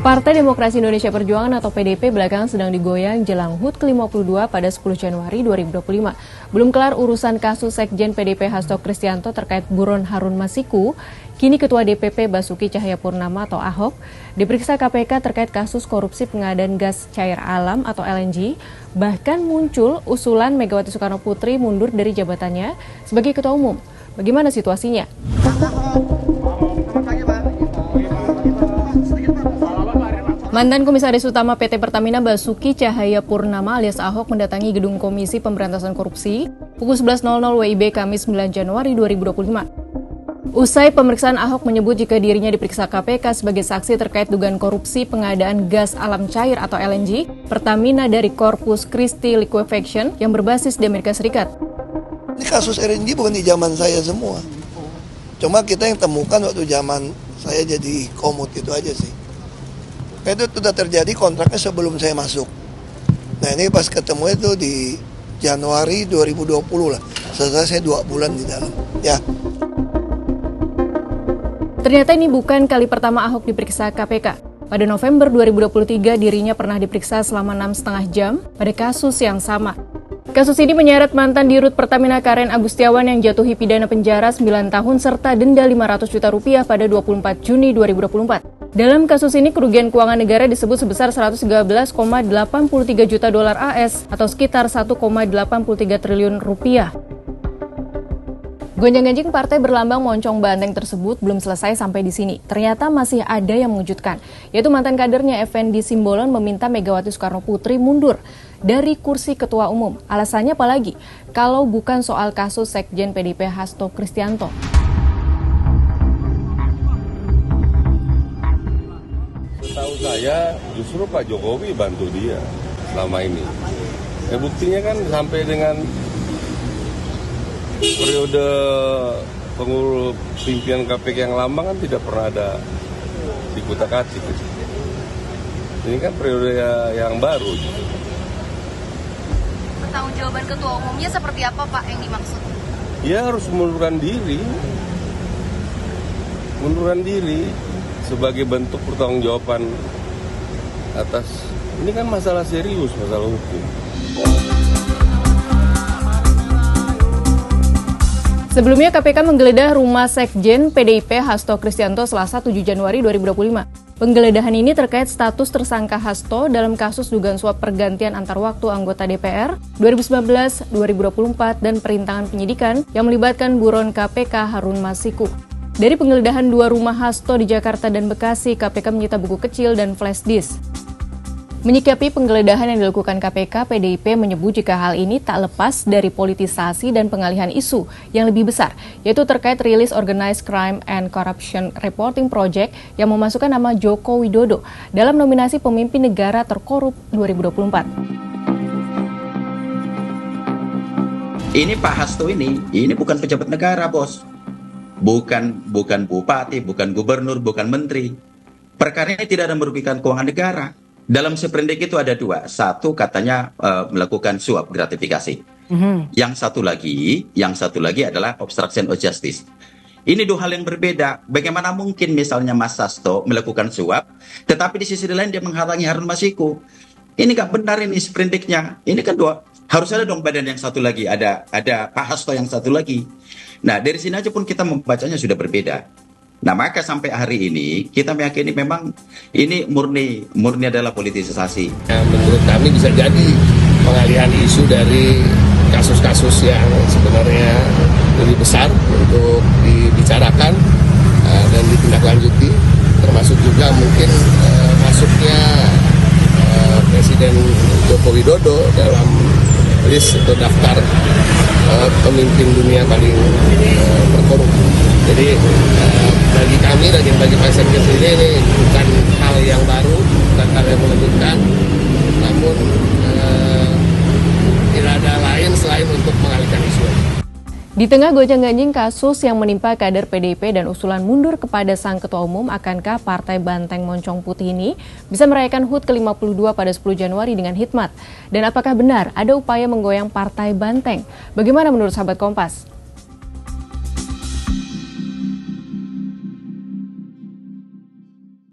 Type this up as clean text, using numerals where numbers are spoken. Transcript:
Partai Demokrasi Indonesia Perjuangan atau PDIP belakangan sedang digoyang jelang HUT ke-52 pada 10 Januari 2025. Belum kelar urusan kasus Sekjen PDIP Hasto Kristianto terkait buron Harun Masiku, kini Ketua DPP Basuki Cahayapurnama atau Ahok diperiksa KPK terkait kasus korupsi pengadaan gas cair alam atau LNG. Bahkan muncul usulan Megawati Soekarnoputri mundur dari jabatannya sebagai Ketua Umum. Bagaimana situasinya? Mantan Komisaris Utama PT Pertamina Basuki Cahayapurnama alias Ahok mendatangi gedung Komisi Pemberantasan Korupsi pukul 11.00 WIB Kamis 9 Januari 2025. Usai pemeriksaan, Ahok menyebut jika dirinya diperiksa KPK sebagai saksi terkait dugaan korupsi pengadaan gas alam cair atau LNG Pertamina dari Corpus Christi Liquefaction yang berbasis di Amerika Serikat. Ini kasus LNG bukan di zaman saya semua. Cuma kita yang temukan waktu zaman saya jadi komut itu aja sih. Itu sudah terjadi kontraknya sebelum saya masuk. Nah ini pas ketemu itu di Januari 2020 lah. Setelah saya 2 bulan di dalam. Ya. Ternyata ini bukan kali pertama Ahok diperiksa KPK. Pada November 2023 dirinya pernah diperiksa selama 6,5 jam pada kasus yang sama. Kasus ini menyeret mantan Dirut Pertamina Karen Agustiawan yang jatuhi pidana penjara 9 tahun serta denda 500 juta rupiah pada 24 Juni 2024. Dalam kasus ini kerugian keuangan negara disebut sebesar 113,83 juta dolar AS atau sekitar 1,83 triliun rupiah. Gonjang-ganjing partai berlambang moncong banteng tersebut belum selesai sampai di sini. Ternyata masih ada yang mengejutkan, yaitu mantan kadernya Effendi Simbolon meminta Megawati Soekarnoputri mundur dari kursi Ketua Umum. Alasannya apalagi kalau bukan soal kasus Sekjen PDIP Hasto Kristianto. Tahu saya justru Pak Jokowi bantu dia selama ini. Ya buktinya kan sampai dengan periode pengurus pimpinan KPK yang lama kan tidak pernah ada dikutak-atik. Ini kan periode yang baru. Pertanggungjawaban Ketua Umumnya seperti apa Pak yang dimaksud? Ya harus mundurkan diri. Sebagai bentuk pertanggungjawaban atas ini kan masalah serius, masalah hukum. Sebelumnya KPK menggeledah rumah Sekjen PDIP Hasto Kristianto Selasa 7 Januari 2025. Penggeledahan ini terkait status tersangka Hasto dalam kasus dugaan suap pergantian antar waktu anggota DPR 2019, 2024 dan perintangan penyidikan yang melibatkan buron KPK Harun Masiku. Dari penggeledahan 2 rumah Hasto di Jakarta dan Bekasi, KPK menyita buku kecil dan flash disk. Menyikapi penggeledahan yang dilakukan KPK, PDIP menyebut jika hal ini tak lepas dari politisasi dan pengalihan isu yang lebih besar, yaitu terkait rilis Organized Crime and Corruption Reporting Project yang memasukkan nama Joko Widodo dalam nominasi pemimpin negara terkorup 2024. Ini Pak Hasto ini bukan pejabat negara, Bos. Bukan bupati, bukan gubernur, bukan menteri. Perkara ini tidak ada merugikan keuangan negara. Dalam seperindik itu ada 2. Satu katanya melakukan suap gratifikasi. Yang satu lagi adalah obstruction of justice. Ini 2 hal yang berbeda. Bagaimana mungkin misalnya Mas Hasto melakukan suap, tetapi di sisi lain dia menghalangi Harun Masiku. Ini nggak benar ini sprindiknya. Ini kan 2. Harus ada dong badan yang satu lagi. Ada Pak Hasto yang satu lagi. Nah dari sini aja pun kita membacanya sudah berbeda. Nah maka sampai hari ini kita meyakini memang ini murni adalah politisasi. Ya, menurut kami bisa jadi pengalihan isu dari kasus-kasus yang sebenarnya lebih besar untuk dibicarakan dan ditindaklanjuti, termasuk juga mungkin masuknya Presiden Joko Widodo dalam list atau daftar pemimpin dunia paling terkorup. Jadi bagi kami dan bagi Pak Sekjen ini bukan hal yang baru, bukan hal yang mengejutkan, namun tidak ada lain selain untuk mengalihkan isu. Di tengah gonjang-ganjing kasus yang menimpa kader PDIP dan usulan mundur kepada sang ketua umum, akankah Partai Banteng Moncong Putih ini bisa merayakan HUT ke-52 pada 10 Januari dengan hikmat? Dan apakah benar ada upaya menggoyang Partai Banteng? Bagaimana menurut sahabat Kompas?